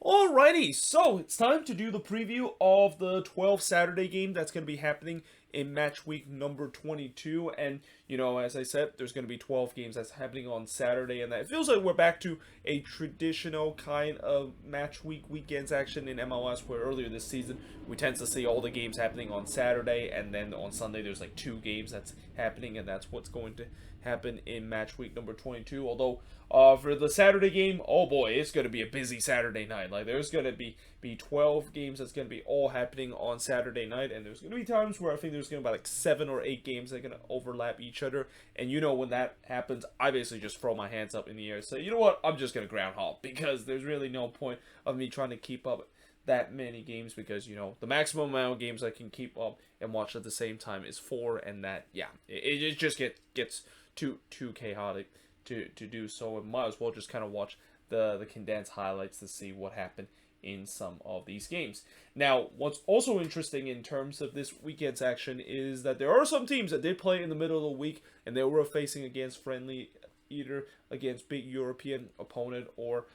Alrighty, so it's time to do the preview of the 12 Saturday game that's going to be happening in match week number 22. And, as I said, there's going to be 12 games that's happening on Saturday. And that it feels like we're back to a traditional kind of match week weekends action in MLS, where earlier this season we tend to see all the games happening on Saturday. And then on Sunday there's like 2 games that's happening. And that's what's going to happen in match week number 22. Although, for the Saturday game, oh boy, it's going to be a busy Saturday night. Like, there's going to be 12 games that's going to be all happening on Saturday night, and there's going to be times where I think there's going to be like 7 or 8 games that are going to overlap each other. And when that happens, I basically just throw my hands up in the air and say, you know what, I'm just going to groundhog, because there's really no point of me trying to keep up that many games, because the maximum amount of games I can keep up and watch at the same time is 4, and that, yeah, it just gets too chaotic to do so, and might as well just kind of watch the condensed highlights to see what happened in some of these games. Now, what's also interesting in terms of this weekend's action is that there are some teams that did play in the middle of the week, and they were facing against friendly, either against big European opponent or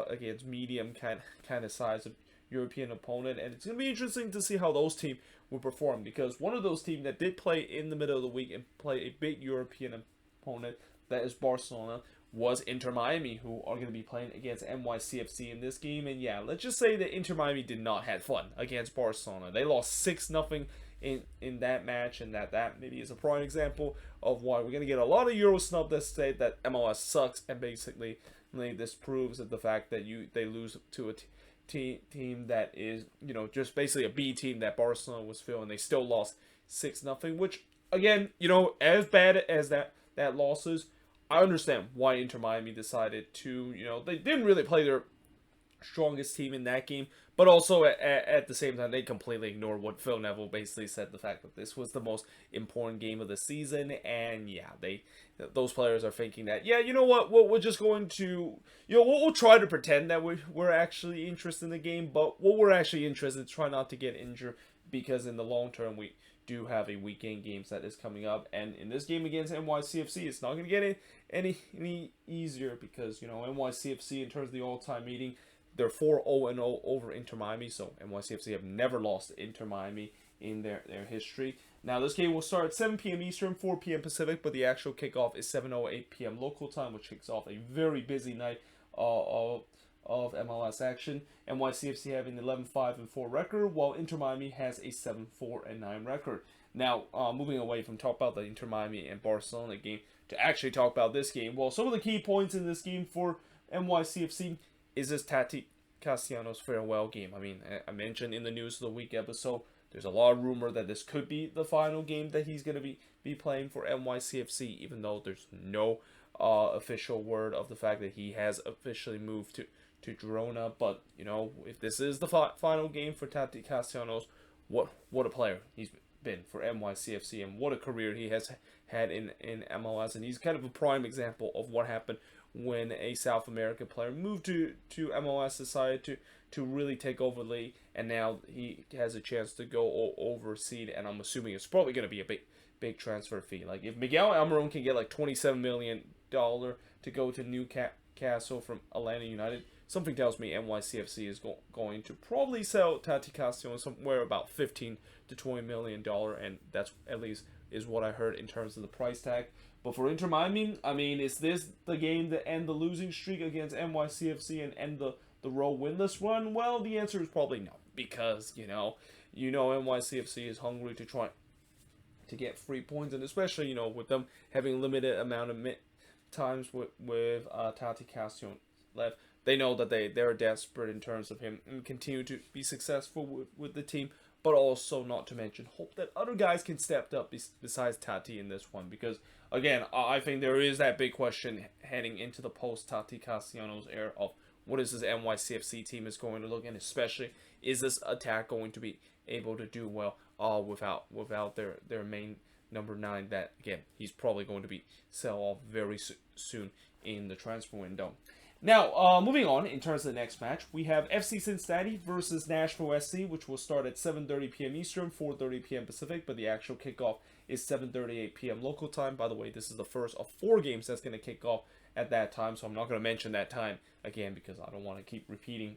against medium kind of size of European opponent, and it's going to be interesting to see how those teams will perform, because one of those teams that did play in the middle of the week and play a big European opponent, that is Barcelona, was Inter Miami, who are going to be playing against NYCFC in this game. And yeah, let's just say that Inter Miami did not have fun against Barcelona. They lost 6-0 in that match, and that maybe is a prime example of why we're going to get a lot of Euro snub that say that MLS sucks, and basically this proves that the fact that they lose to a team that is just basically a B team that Barcelona was feeling. They still lost 6-0, which again, as bad as that loss is, I understand why Inter Miami decided to, they didn't really play their strongest team in that game, but also at the same time, they completely ignored what Phil Neville basically said, the fact that this was the most important game of the season. And yeah, those players are thinking that, yeah, you know what, we're just going to, we'll try to pretend that we're actually interested in the game, but what we're actually interested in is try not to get injured, because in the long term, we do have a weekend games that is coming up, and in this game against NYCFC, it's not going to get any easier, because NYCFC, in terms of the all-time meeting, they're 4-0-0 over Inter Miami, so NYCFC have never lost Inter Miami in their history. Now, this game will start at 7 p.m. Eastern, 4 p.m. Pacific, but the actual kickoff is 7:08 p.m. local time, which kicks off a very busy night of MLS action. NYCFC having an 11-5-4 record, while Inter Miami has a 7-4-9 record. Now, moving away from talk about the Inter Miami and Barcelona game to actually talk about this game. Well, some of the key points in this game for NYCFC is this Tati Castellanos farewell game. I mean, I mentioned in the News of the Week episode, there's a lot of rumor that this could be the final game that he's going to be playing for NYCFC, even though there's no official word of the fact that he has officially moved to Girona. But if this is the final game for Tati Castellanos, what a player he's been for NYCFC, and what a career he has had in MLS. And he's kind of a prime example of what happened when a South American player moved to MLS, decided to really take over the league, and now he has a chance to go overseas, and I'm assuming it's probably going to be a big transfer fee. Like, if Miguel Almiron can get like $27 million to go to Newcastle from Atlanta United, something tells me NYCFC is going to probably sell Tati Castellanos somewhere about $15 to $20 million, and that's at least is what I heard in terms of the price tag. But for Inter Miami, I mean, is this the game to end the losing streak against NYCFC and end the road winless run? Well, the answer is probably no, because NYCFC is hungry to try to get 3 points, and especially with them having limited amount of times with Tati Castellanos left, they know that they're desperate in terms of him and continue to be successful with the team, but also, not to mention, hope that other guys can step up besides Tati in this one. Because, again, I think there is that big question heading into the post-Tati Castellanos era of what is this NYCFC team is going to look, and especially, is this attack going to be able to do well without their main number 9 that, again, he's probably going to be sell off very soon in the transfer window. Now, moving on, in terms of the next match, we have FC Cincinnati versus Nashville SC, which will start at 7:30 p.m. Eastern, 4:30 p.m. Pacific, but the actual kickoff is 7:38 p.m. local time. By the way, this is the first of 4 games that's going to kick off at that time, so I'm not going to mention that time again, because I don't want to keep repeating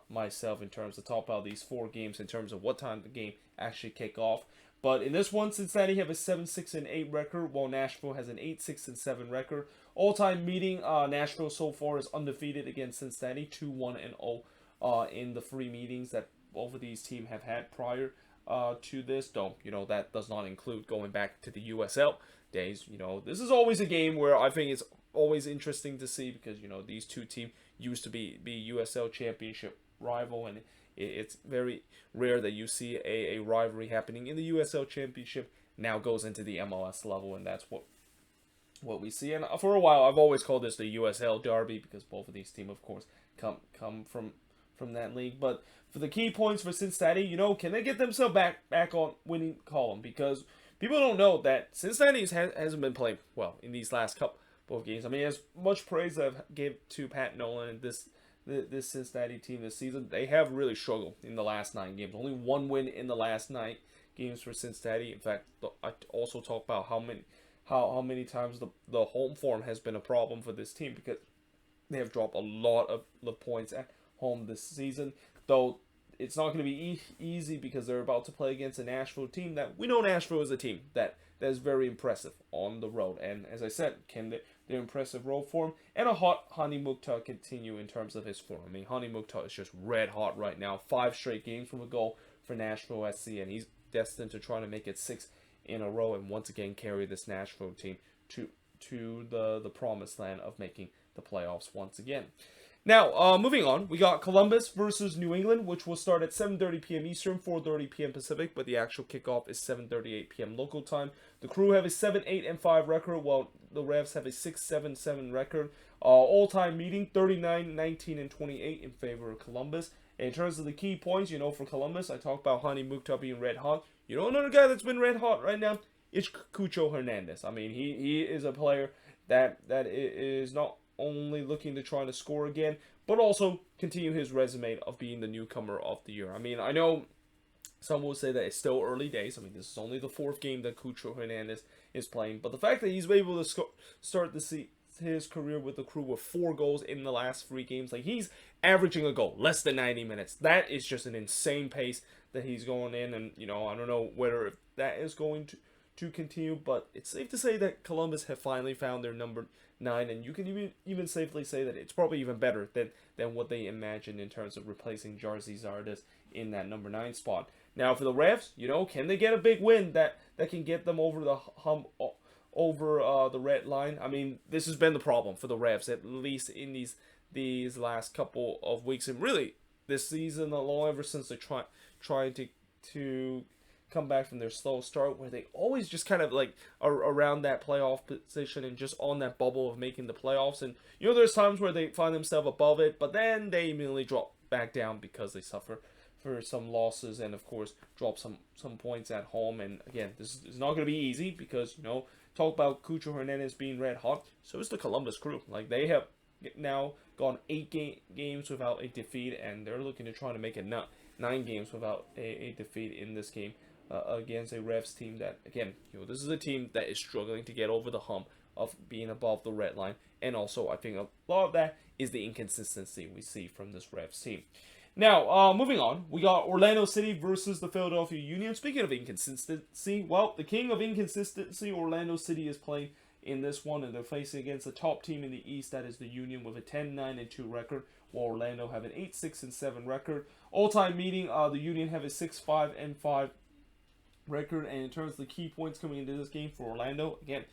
myself in terms of talk about these 4 games in terms of what time the game actually kick off. But in this one, Cincinnati have a 7-6-8 record, while Nashville has an 8-6-7 record. All-time meeting, Nashville so far is undefeated against Cincinnati, 2-1-0 in the 3 meetings that both of these teams have had prior to this. Though, that does not include going back to the USL days. This is always a game where I think it's always interesting to see because, these 2 teams used to be USL Championship rival, and it's very rare that you see a rivalry happening in the USL Championship now goes into the MLS level, and that's what we see. And for a while, I've always called this the USL Derby because both of these teams, of course, come from that league. But for the key points for Cincinnati, can they get themselves back on winning column? Because people don't know that Cincinnati hasn't been playing well in these last couple of games. I mean, as much praise I've gave to Pat Nolan and this Cincinnati team this season, they have really struggled in the last 9 games. Only 1 win in the last 9 games for Cincinnati. In fact, I also talk about how many times the home form has been a problem for this team because they have dropped a lot of the points at home this season. Though it's not going to be easy because they're about to play against a Nashville team that we know Nashville is a team that is very impressive on the road. And as I said, their impressive road form and a hot Hani Mukhtar continue in terms of his form. I mean, Hani Mukhtar is just red hot right now. 5 straight games from a goal for Nashville SC, and he's destined to try to make it 6 in a row and once again carry this Nashville team to the promised land of making the playoffs once again. Now, moving on, we got Columbus versus New England, which will start at 7:30 p.m. Eastern, 4:30 p.m. Pacific, but the actual kickoff is 7:38 p.m. local time. The Crew have a 7-8-5 record, while the Revs have a 6-7-7 record. All-time meeting, 39-19-28 in favor of Columbus. And in terms of the key points, for Columbus, I talked about Hani Mukhtar being red hot. Another guy that's been red hot right now is Cucho Hernandez. I mean, he is a player that is not only looking to try to score again, but also continue his resume of being the newcomer of the year. I mean, I know some will say that it's still early days. I mean, this is only the 4th game that Cucho Hernandez is playing, but the fact that he's able to start his career with the Crew with 4 goals in the last 3 games, like he's averaging a goal less than 90 minutes. That is just an insane pace that he's going in, and I don't know whether that is going to continue, but it's safe to say that Columbus have finally found their number 9, and you can even safely say that it's probably even better than what they imagined in terms of replacing Jarzy Zardes in that number 9 spot. Now for the Revs, can they get a big win that can get them over the hump, over the red line? I mean, this has been the problem for the Revs, at least in these last couple of weeks, and really this season alone, ever since they tried to come back from their slow start, where they always just kind of like are around that playoff position and just on that bubble of making the playoffs. And there's times where they find themselves above it, but then they immediately drop back down because they suffer for some losses and of course drop some points at home. And again, this is not going to be easy because talk about Cucho Hernandez being red hot, so is the Columbus Crew. Like, they have now gone 8 games without a defeat, and they're looking to try to make it 9 games without a defeat in this game against a Revs team that, again, this is a team that is struggling to get over the hump of being above the red line. And also, I think a lot of that is the inconsistency we see from this Revs team. Now, moving on, we got Orlando City versus the Philadelphia Union. Speaking of inconsistency, well, the king of inconsistency, Orlando City, is playing in this one, and they're facing against the top team in the East, that is the Union, with a 10-9-2 record, while Orlando have an 8-6-7 record. All-time meeting, the Union have a 6-5-5 record, and in terms of the key points coming into this game for Orlando, again,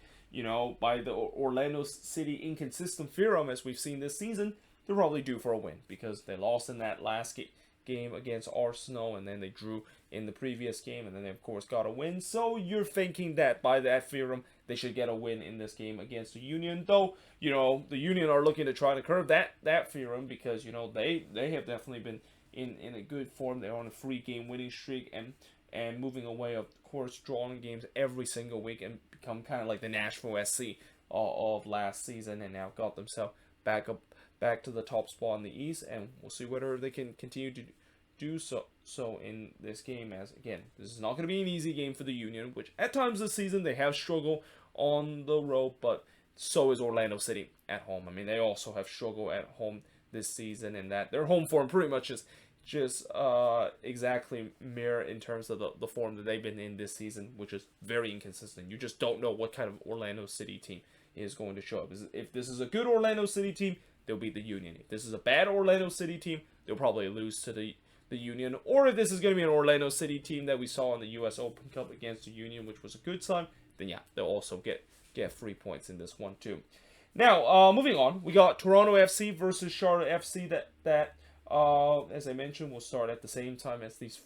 by the Orlando City inconsistent theorem, as we've seen this season, they're probably due for a win because they lost in that last game against Arsenal, and then they drew in the previous game, and then they of course got a win. So you're thinking that by that theorem they should get a win in this game against the Union, though the Union are looking to try to curb that theorem because they have definitely been in a good form. They're on a 3-game winning streak and moving away, of course, drawing games every single week, and become kind of like the Nashville SC of last season, and now got themselves back to the top spot in the East, and we'll see whether they can continue to do so in this game, as again, this is not going to be an easy game for the Union, which at times this season they have struggled on the road, but so is Orlando City at home. I mean, they also have struggled at home this season, and that their home form pretty much is just exactly mirror in terms of the form that they've been in this season, which is very inconsistent. You just don't know what kind of Orlando City team is going to show up. If this is a good Orlando City team, they'll beat the Union. If this is a bad Orlando City team, they'll probably lose to the Union. Or if this is going to be an Orlando City team that we saw in the U.S. Open Cup against the Union, which was a good sign, then yeah, they'll also get 3 points in this one too. Now, moving on, we got Toronto FC versus Charlotte FC. That as I mentioned, will start at the same time as these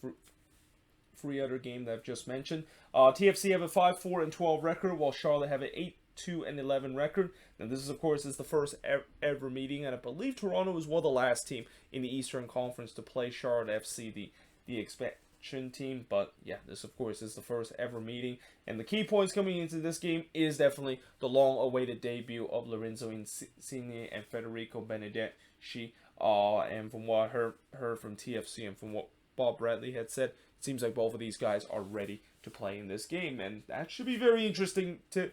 three other games that I've just mentioned. TFC have a 5-4-12 record, while Charlotte have an 8-2-11 record. Now, this is, of course, the first ever meeting, and I believe Toronto was one of the last team in the Eastern Conference to play Charlotte FC, the expansion team. But yeah, this, of course, is the first ever meeting. And the key points coming into this game is definitely the long-awaited debut of Lorenzo Insigne and Federico Benedetti. And from what I heard from TFC and from what Bob Bradley had said, it seems like both of these guys are ready to play in this game, and that should be very interesting to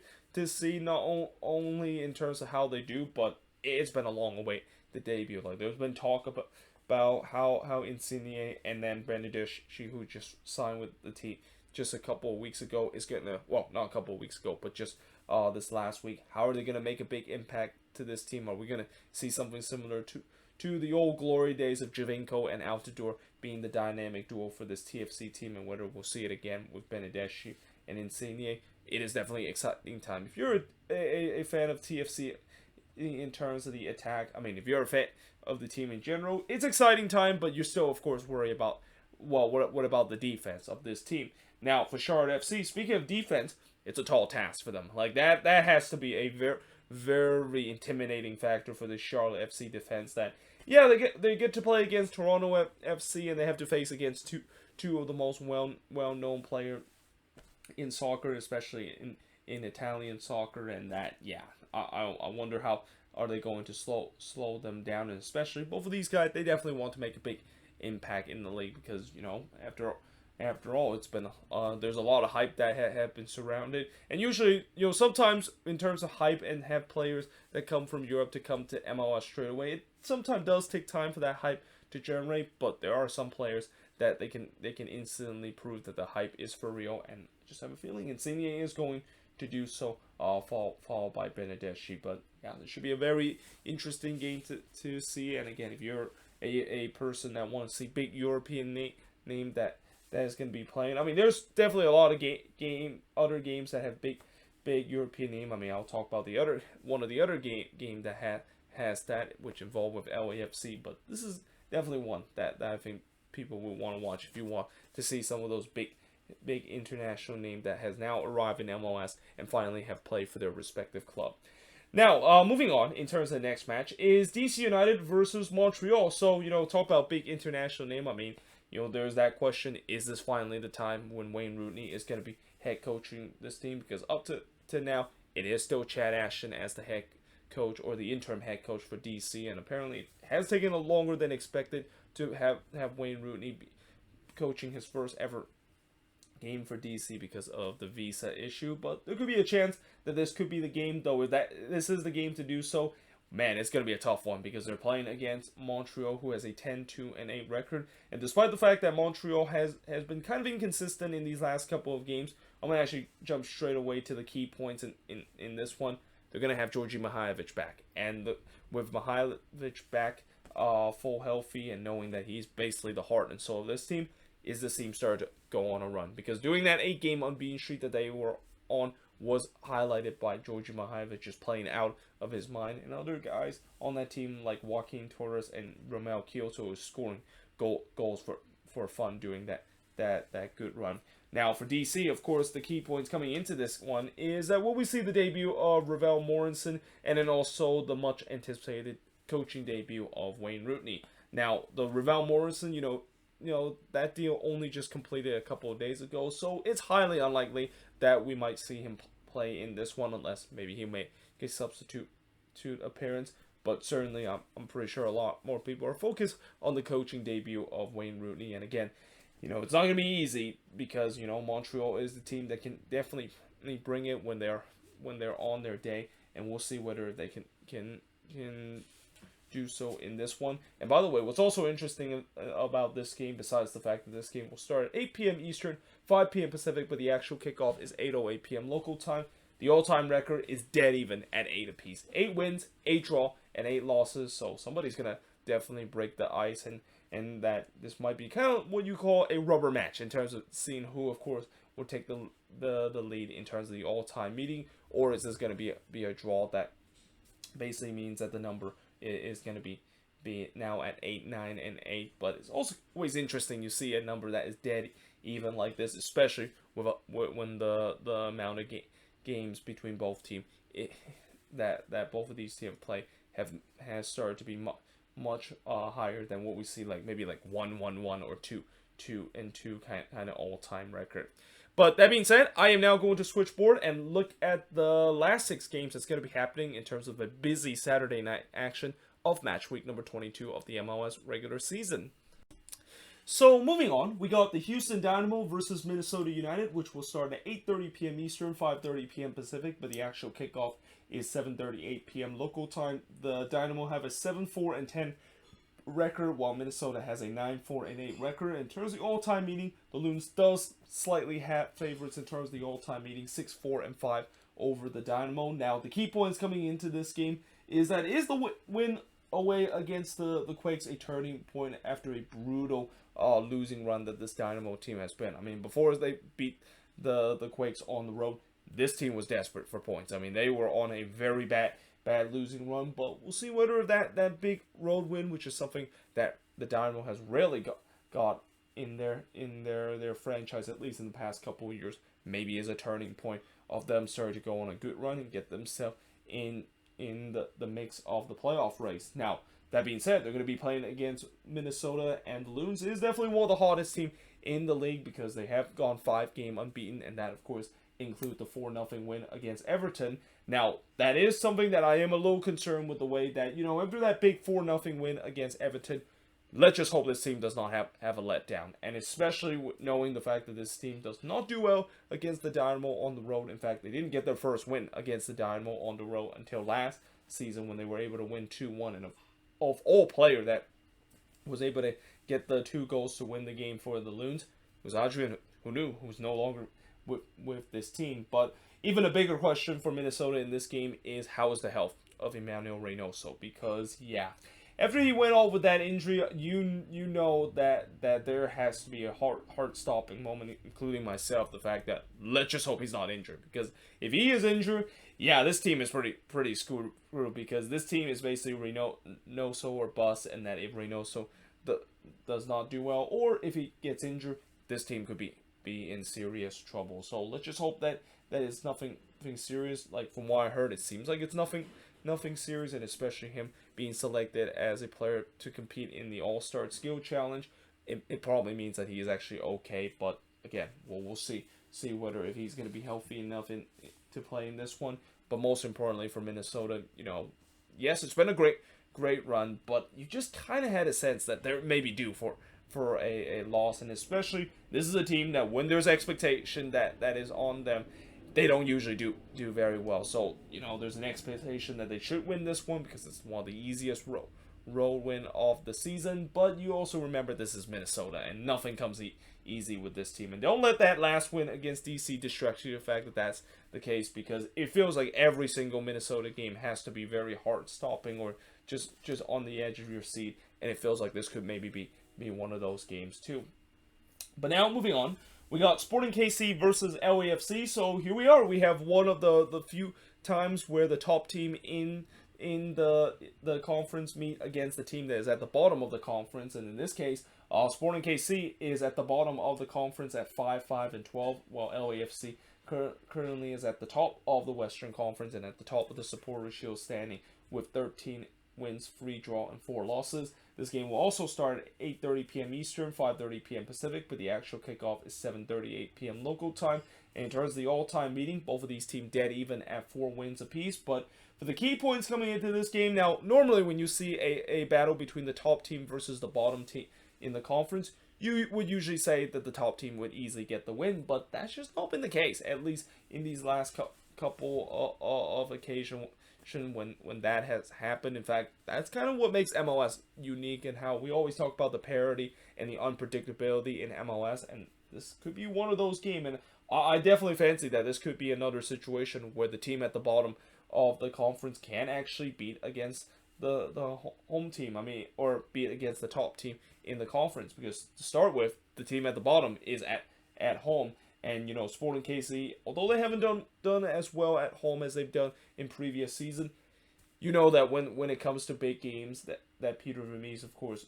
see, not only in terms of how they do, but it's been a long wait, the debut. Like, there's been talk about how Insigne and then Benedetti, who just signed with the team just a couple of weeks ago, is getting well, not a couple of weeks ago, but just this last week. How are they going to make a big impact to this team? Are we going to see something similar to the old glory days of Javinko and Altidore being the dynamic duo for this TFC team, and whether we'll see it again with Benedetti and Insigne? It is definitely an exciting time. If you're a fan of TFC in terms of the attack, I mean, if you're a fan of the team in general, it's exciting time, but you're still, of course, worried about, well, what about the defense of this team? Now, for Charlotte FC, speaking of defense, it's a tall task for them. Like, that has to be a very, very intimidating factor for the Charlotte FC defense. That, yeah, they get to play against Toronto FC, and they have to face against two of the most well-known players in soccer, especially in Italian soccer, and that, yeah, I wonder how are they going to slow them down, and especially both of these guys, they definitely want to make a big impact in the league, because, you know, after all, it's been there's a lot of hype that have been surrounded, and usually, you know, sometimes in terms of hype and have players that come from Europe to come to MLS straight away, it sometimes does take time for that hype to generate, but there are some players that they can instantly prove that the hype is for real, and just have a feeling Insigne is going to do so, followed by Benedetti. But yeah, this should be a very interesting game to see. And again, if you're a person that wants to see big European name that is going to be playing, I mean, there's definitely a lot of other games that have big European name. I mean, I'll talk about one of the other game that has that, which involved with LAFC. But this is definitely one that I think people will want to watch if you want to see some of those big international name that has now arrived in MLS and finally have played for their respective club. Now, moving on, in terms of the next match, is DC United versus Montreal. So, you know, talk about big international name. I mean, you know, there's that question, is this finally the time when Wayne Rooney is going to be head coaching this team? Because up to now, it is still Chad Ashton as the head coach, or the interim head coach for DC, and apparently it has taken longer than expected to have Wayne Rooney be coaching his first ever game for DC because of the visa issue. But there could be a chance that this could be the game, though. If this is the game to do so, man, it's going to be a tough one, because they're playing against Montreal, who has a 10-2-8 record. And despite the fact that Montreal has been kind of inconsistent in these last couple of games, I'm going to actually jump straight away to the key points in this one. They're going to have Georgi Mihailovic back. And with Mihailovic back, full healthy, and knowing that he's basically the heart and soul of this team, is this team started to go on a run. Because doing that 8-game unbeaten streak that they were on was highlighted by Georgi Mihailovic just playing out of his mind, and other guys on that team like Joaquin Torres and Romel Kyoto is scoring goals for fun doing that good run. Now for DC, of course, the key points coming into this one is that will we see the debut of Ravel Morrison, and then also the much anticipated coaching debut of Wayne Rooney. Now the Ravel Morrison, you know, that deal only just completed a couple of days ago, so it's highly unlikely that we might see him play in this one, unless maybe he may get substitute appearance. But certainly, I'm pretty sure a lot more people are focused on the coaching debut of Wayne Rooney. And again, you know, it's not going to be easy, because, you know, Montreal is the team that can definitely bring it when they're on their day, and we'll see whether they can do so in this one. And by the way, what's also interesting about this game, besides the fact that this game will start at 8 p.m. Eastern, 5 p.m. Pacific, but the actual kickoff is 8:08 p.m. local time. The all-time record is dead even at 8 apiece. 8 wins, 8 draw, and 8 losses. So somebody's going to definitely break the ice, and that this might be kind of what you call a rubber match in terms of seeing who, of course, will take the lead in terms of the all-time meeting, or is this going to be a draw that basically means that the number is going to be now at 8, 9, and 8. But it's also always interesting you see a number that is dead even like this, especially when the amount of games between both teams that both of these teams play has started to be much higher than what we see, like maybe like 1-1-1 or 2-2 kind of all-time record. But that being said, I am now going to switch board and look at the last 6 games that's going to be happening in terms of a busy Saturday night action of match week number 22 of the MLS regular season. So moving on, we got the Houston Dynamo versus Minnesota United, which will start at 8:30 p.m. Eastern, 5:30 p.m. Pacific, but the actual kickoff is 7:38 p.m. local time. The Dynamo have a 7-4-10 record, while Minnesota has a 9-4-8 record. In terms of the all-time meeting, the Loons does slightly have favorites in terms of the all-time meeting, 6-4-5 over the Dynamo. Now, the key points coming into this game is that is the win away against the Quakes a turning point after a brutal losing run that this Dynamo team has been. I mean, before they beat the Quakes on the road, this team was desperate for points. I mean, they were on a very bad losing run, but we'll see whether that big road win, which is something that the Dynamo has rarely got in their franchise, at least in the past couple of years, maybe is a turning point of them starting to go on a good run and get themselves in the mix of the playoff race. Now, that being said, they're going to be playing against Minnesota, and the Loons is definitely one of the hottest teams in the league because they have gone 5-game unbeaten, and that, of course, include the 4-0 win against Everton. Now, that is something that I am a little concerned with the way that, after that big 4-0 win against Everton, let's just hope this team does not have a letdown. And especially knowing the fact that this team does not do well against the Dynamo on the road. In fact, they didn't get their first win against the Dynamo on the road until last season when they were able to win 2-1. And of all player that was able to get the 2 goals to win the game for the Loons was Adrian Hunou, who's no longer with this team. But even a bigger question for Minnesota in this game is how is the health of Emmanuel Reynoso? Because, after he went off with that injury, you know that there has to be a heart-stopping moment, including myself, the fact that let's just hope he's not injured. Because if he is injured, this team is pretty screwed, because this team is basically Reynoso or bust, and that if Reynoso does not do well, or if he gets injured, this team could be in serious trouble. So let's just hope that is nothing serious. Like, from what I heard, it seems like it's nothing serious, and especially him being selected as a player to compete in the All-Star Skill Challenge, it probably means that he is actually okay. But again, we'll see whether if he's going to be healthy enough to play in this one. But most importantly for Minnesota, yes, it's been a great run, but you just kind of had a sense that they're maybe due for a loss, and especially this is a team that when there's expectation that is on them, they don't usually do very well. So, there's an expectation that they should win this one because it's one of the easiest road win of the season. But you also remember this is Minnesota, and nothing comes easy with this team. And don't let that last win against DC distract you the fact that that's the case, because it feels like every single Minnesota game has to be very heart-stopping or just on the edge of your seat. And it feels like this could maybe be one of those games too. But now, moving on. We got Sporting KC versus LAFC. So here we are. We have one of the few times where the top team in the conference meet against the team that is at the bottom of the conference. And in this case, Sporting KC is at the bottom of the conference at 5-5-12, while LAFC currently is at the top of the Western Conference and at the top of the Supporters' Shield standing with 13 wins, 3 draw, and 4 losses. This game will also start at 8:30 p.m. Eastern, 5:30 p.m. Pacific, but the actual kickoff is 7:38 p.m. local time. And in terms of the all-time meeting, both of these teams dead even at 4 wins apiece. But for the key points coming into this game, now, normally when you see a battle between the top team versus the bottom team in the conference, you would usually say that the top team would easily get the win, but that's just not been the case, at least in these last couple of occasions when that has happened. In fact, that's kind of what makes MLS unique, and how we always talk about the parity and the unpredictability in MLS, and this could be one of those games. And I definitely fancy that this could be another situation where the team at the bottom of the conference can actually beat against the home team. I mean, or beat against the top team in the conference, because to start with, the team at the bottom is at home. And, Sporting KC, although they haven't done as well at home as they've done in previous season, that when it comes to big games, that Peter Vermes, of course,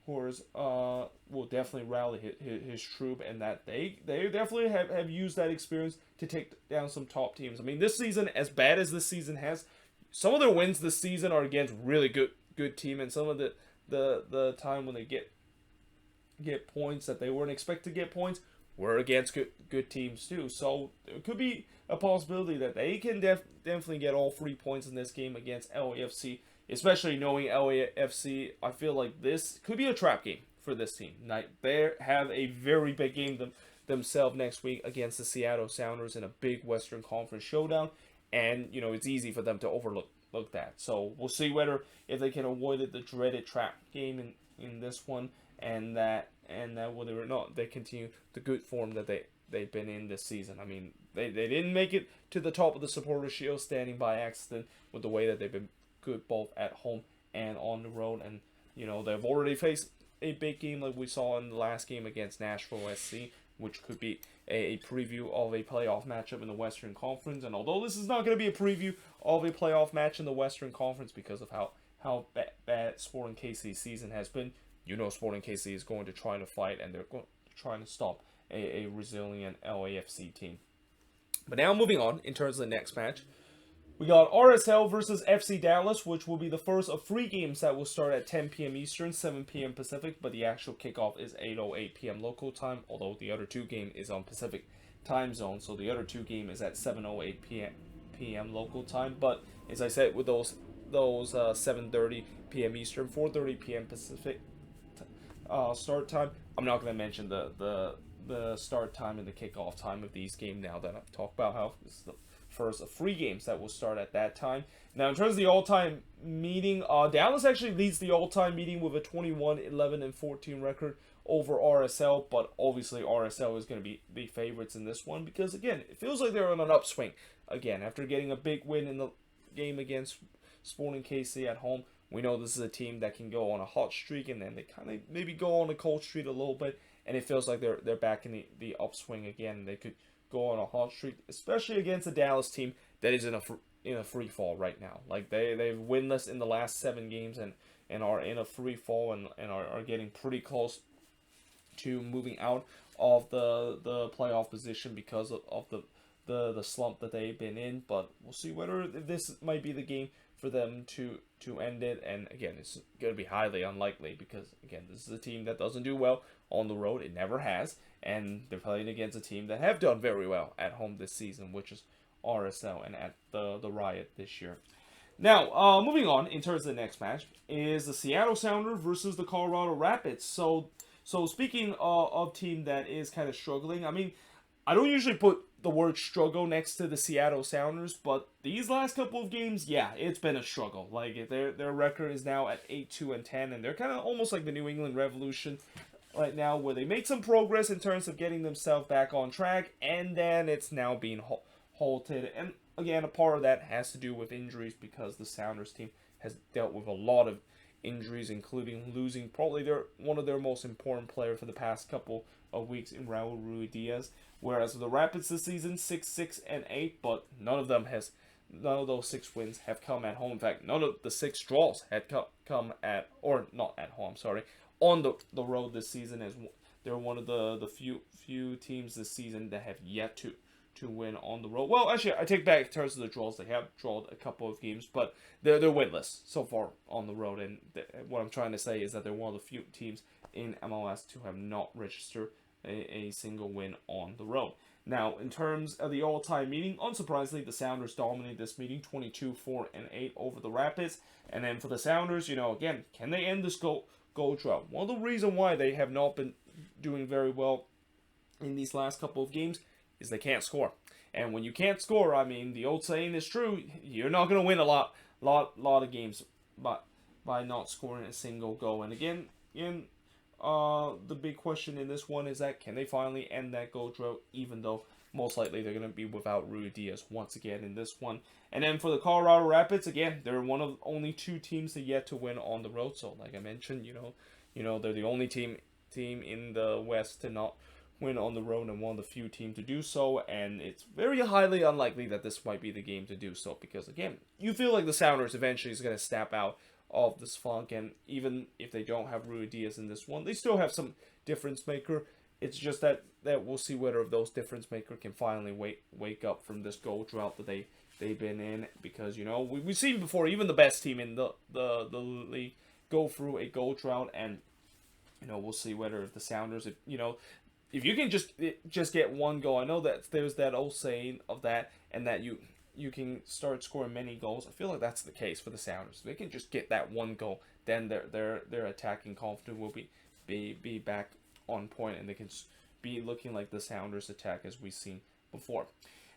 will definitely rally his troop, and that they definitely have used that experience to take down some top teams. I mean, this season, as bad as this season has, some of their wins this season are against really good team, and some of the time when they get points that they weren't expected to get points were against good teams too. So it could be a possibility that they can definitely get all 3 points in this game against LAFC, especially knowing LAFC. I feel like this could be a trap game for this team. They have a very big game themselves next week against the Seattle Sounders in a big Western Conference showdown, and it's easy for them to overlook that. So we'll see if they can avoid the dreaded trap game in this one, and that whether or not they continue the good form that they've been in this season. I mean, they didn't make it to the top of the Supporters' Shield standing by accident with the way that they've been good both at home and on the road. And, they've already faced a big game like we saw in the last game against Nashville SC, which could be a preview of a playoff matchup in the Western Conference. And although this is not going to be a preview of a playoff match in the Western Conference because of how bad Sporting KC season has been, Sporting KC is going to try to fight, and they're trying to stop a resilient LAFC team. But now moving on, in terms of the next match, we got RSL versus FC Dallas, which will be the first of 3 games that will start at 10 p.m. Eastern, 7 p.m. Pacific, but the actual kickoff is 8:08 p.m. local time, although the other 2 game is on Pacific time zone, so the other 2 game is at 7:08 p.m. local time. But as I said, with those 7:30 p.m. Eastern, 4:30 p.m. Pacific start time, I'm not going to mention the start time and the kickoff time of these games now that I've talked about how this is the first of 3 games that will start at that time. Now, in terms of the all-time meeting, Dallas actually leads the all-time meeting with a 21-11-14 record over RSL, but obviously RSL is going to be the favorites in this one because, again, it feels like they're on an upswing again after getting a big win in the game against Sporting KC at home. We know this is a team that can go on a hot streak, and then they kind of maybe go on a cold streak a little bit, and it feels like they're back in the upswing again. They could go on a hot streak, especially against a Dallas team that is in a free fall right now. Like they've winless in the last 7 games and are in a free fall and are getting pretty close to moving out of the playoff position because of the slump that they've been in. But we'll see whether this might be the game for them to end it. And again, it's going to be highly unlikely because, again, this is a team that doesn't do well on the road. It never has. And they're playing against a team that have done very well at home this season, which is RSL, and at the Riot this year. Now, moving on, in terms of the next match, is the Seattle Sounders versus the Colorado Rapids. So speaking of team that is kind of struggling, I mean, I don't usually put the word struggle next to the Seattle Sounders, but these last couple of games, yeah, it's been a struggle. Like, their record is now at 8-2-10, and they're kind of almost like the New England Revolution right now, where they make some progress in terms of getting themselves back on track, and then it's now being halted. And again, a part of that has to do with injuries because the Sounders team has dealt with a lot of injuries, including losing probably one of their most important players for the past couple of weeks in Raul Ruidiaz. Whereas the Rapids this season, 6-6-8, but none of those 6 wins have come at home. In fact, none of the 6 draws had come at, or not at home, sorry, on the road this season. As they're one of the few teams this season that have yet to win on the road. Well, actually, I take back in terms of the draws. They have drawn a couple of games, but they're winless so far on the road. And what I'm trying to say is that they're one of the few teams in MLS to have not registered a single win on the road. Now, in terms of the all-time meeting, unsurprisingly, the Sounders dominated this meeting 22-4-8 over the Rapids. And then for the Sounders, again, can they end this goal drought? One of the reasons why they have not been doing very well in these last couple of games is they can't score. And when you can't score, I mean, the old saying is true. You're not going to win a lot of games by not scoring a single goal. And again, the big question in this one is that can they finally end that goal drought, even though most likely they're going to be without Rui Diaz once again in this one. And then for the Colorado Rapids, again, they're one of only 2 teams that yet to win on the road. So like I mentioned, they're the only team in the West to not win on the road and one of the few teams to do so. And it's very highly unlikely that this might be the game to do so, because again, you feel like the Sounders eventually is going to snap out of this funk, and even if they don't have Rui Diaz in this one, they still have some difference maker. It's just that we'll see whether those difference maker can finally wake up from this goal drought that they've been in, because we've seen before even the best team in the league go through a goal drought, and we'll see whether the Sounders, if you can just get one goal. I know that there's that old saying of that, and that you can start scoring many goals. I feel like that's the case for the Sounders. If they can just get that one goal, then their attacking confidence will be back on point, and they can be looking like the Sounders attack as we've seen before.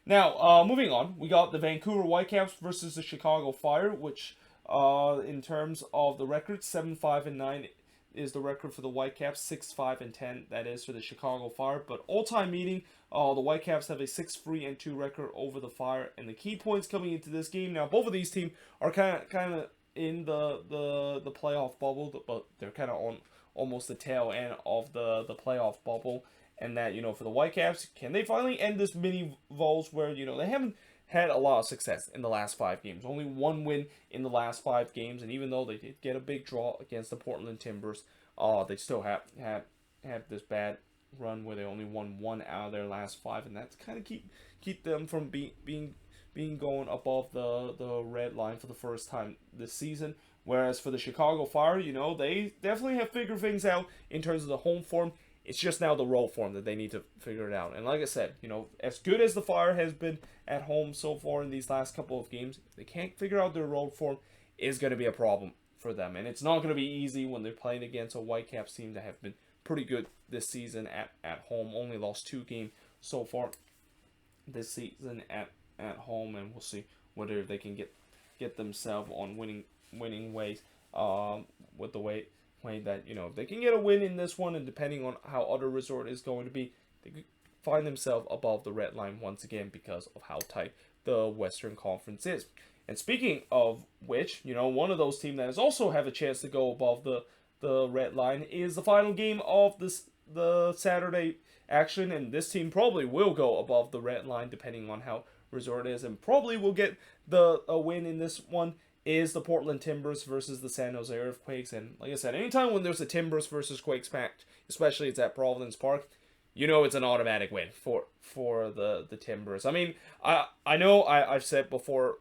Now, moving on, we got the Vancouver Whitecaps versus the Chicago Fire, which in terms of the record, 7-5-9 is the record for the Whitecaps, 6-5-10 that is for the Chicago Fire. But all-time meeting, the Whitecaps have a 6-3-2 record over the Fire, and the key points coming into this game. Now, both of these teams are kind of in the playoff bubble, but they're kind of on almost the tail end of the playoff bubble. And that, for the Whitecaps, can they finally end this mini vols where, they haven't had a lot of success in the last 5 games. Only 1 win in the last 5 games, and even though they did get a big draw against the Portland Timbers, they still have this bad run where they only won 1 out of their last 5, and that's kind of keep them from being going above the red line for the first time this season. Whereas for the Chicago Fire, they definitely have figured things out in terms of the home form. It's just now the road form that they need to figure it out. And like I said, as good as the Fire has been at home so far in these last couple of games, if they can't figure out their road form, is going to be a problem for them. And it's not going to be easy when they're playing against a Whitecaps team that have been pretty good this season at home. Only lost 2 games so far this season at home, and we'll see whether they can get themselves on winning ways with the way that if they can get a win in this one, and depending on how other resort is going to be, they could find themselves above the red line once again because of how tight the Western Conference is. And speaking of which, one of those teams that has also have a chance to go above the red line is the final game of the Saturday action, and this team probably will go above the red line depending on how resort is, and probably will get a win in this one. Is the Portland Timbers versus the San Jose Earthquakes. And like I said, anytime when there's a Timbers versus Quakes match, especially it's at Providence Park, it's an automatic win for the Timbers. I mean, I know I've said before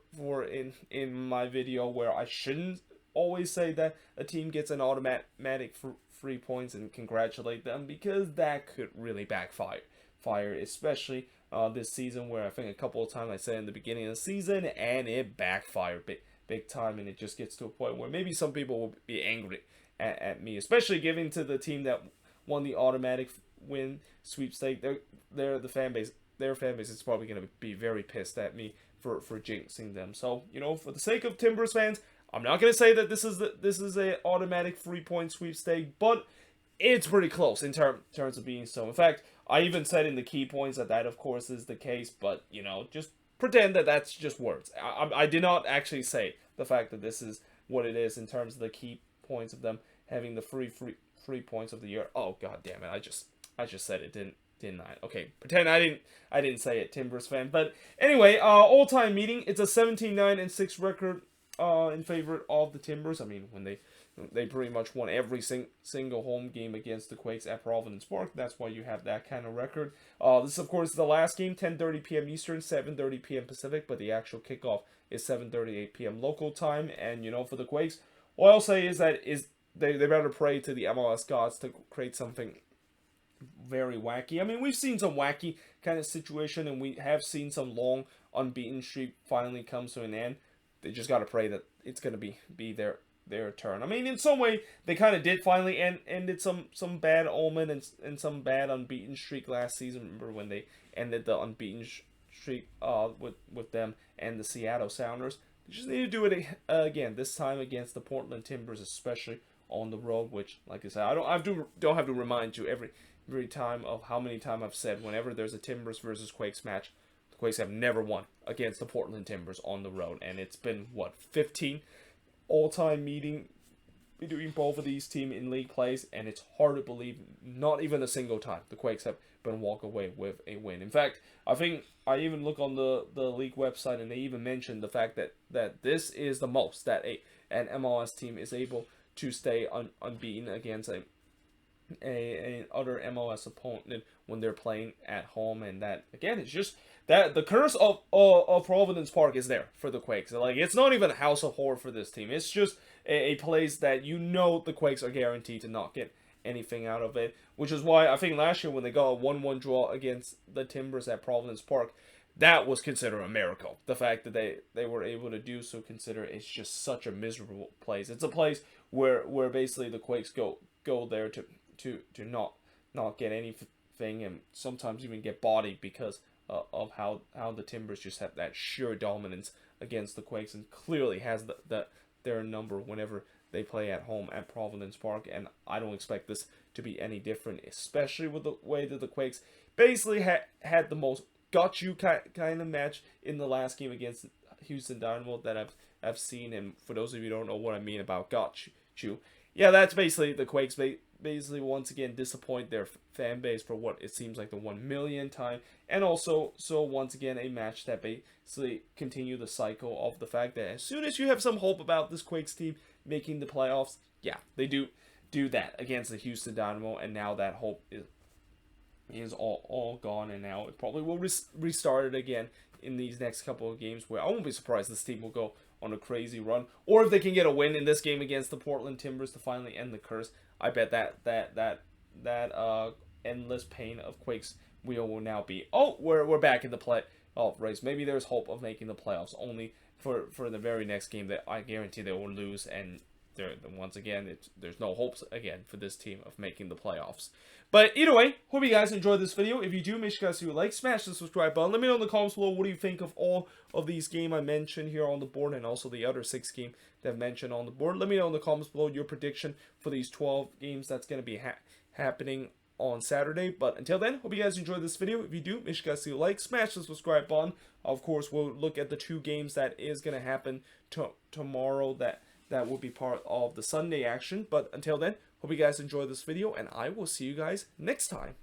in my video where I shouldn't always say that a team gets an automatic 3 points and congratulate them, because that could really backfire, especially this season, where I think a couple of times I said in the beginning of the season and it backfired big time, and it just gets to a point where maybe some people will be angry at me, especially giving to the team that won the automatic win sweepstake. Their fan base is probably going to be very pissed at me for jinxing them. So for the sake of Timbers fans, I'm not going to say that this is a automatic 3-point sweepstake, but it's pretty close in terms of being so. In fact, I even said in the key points that of course is the case, but just pretend that that's just words. I did not actually say the fact that this is what it is in terms of the key points of them having the free points of the year. Oh god damn it! I just said it, didn't I? Okay, pretend I didn't say it, Timbers fan. But anyway, all-time meeting. It's a 17-9-6 record in favor of the Timbers. I mean, when they pretty much won every single home game against the Quakes at Providence Park. That's why you have that kind of record. This, of course, is the last game, 10:30 p.m. Eastern, 7:30 p.m. Pacific, but the actual kickoff is 7:38 p.m. local time. And, for the Quakes, what I'll say is that they better pray to the MLS gods to create something very wacky. I mean, we've seen some wacky kind of situation, and we have seen some long unbeaten streak finally comes to an end. They just got to pray that it's going to be their turn. I mean, in some way, they kind of did finally ended some bad omen and some bad unbeaten streak last season. Remember when they ended the unbeaten streak with them and the Seattle Sounders. They just need to do it again, this time against the Portland Timbers, especially on the road, which, like I said, I don't have to remind you every time of how many times I've said whenever there's a Timbers versus Quakes match, the Quakes have never won against the Portland Timbers on the road, and it's been, what, 15 all-time meeting between both of these teams in league plays, and it's hard to believe not even a single time the Quakes have been walk away with a win. In fact, I think I even look on the league website, and they even mentioned the fact that this is the most that an MLS team is able to stay unbeaten against a other MLS opponent when they're playing at home. And that, again, it's just that the curse of Providence Park is there for the Quakes. Like, it's not even a house of horror for this team. It's just a place that the Quakes are guaranteed to not get anything out of it, which is why I think last year when they got a 1-1 draw against the Timbers at Providence Park, that was considered a miracle. The fact that they were able to do so, consider it's just such a miserable place. It's a place where basically the Quakes go there to not get anything, and sometimes even get bodied because of how the Timbers just have that sheer dominance against the Quakes, and clearly has their number whenever they play at home at Providence Park. And I don't expect this to be any different, especially with the way that the Quakes basically had the most got you kind of match in the last game against Houston Dynamo that I've seen. And for those of you who don't know what I mean about got you, yeah, that's basically the Quakes basically once again disappoint their fan base for what it seems like the 1 million time, and also once again a match that basically continue the cycle of the fact that as soon as you have some hope about this Quakes team making the playoffs, yeah, they do that against the Houston Dynamo, and now that hope is all gone, and now it probably will restart it again in these next couple of games, where I won't be surprised this team will go on a crazy run, or if they can get a win in this game against the Portland Timbers to finally end the curse. I bet that endless pain of Quakes wheel will now be, oh, we're back in the playoff race. Maybe there's hope of making the playoffs, only for the very next game that I guarantee they will lose, and once again there's no hopes again for this team of making the playoffs. But either way, hope you guys enjoyed this video. If you do, make sure you guys do like, smash the subscribe button. Let me know in the comments below what do you think of all of these games I mentioned here on the board, and also the other 6 games that I've mentioned on the board. Let me know in the comments below your prediction for these 12 games that's going to be happening on Saturday. But until then, hope you guys enjoyed this video. If you do, make sure you guys do like, smash the subscribe button. Of course, we'll look at the 2 games that is going to happen tomorrow that will be part of the Sunday action. But until then, hope you guys enjoyed this video, and I will see you guys next time.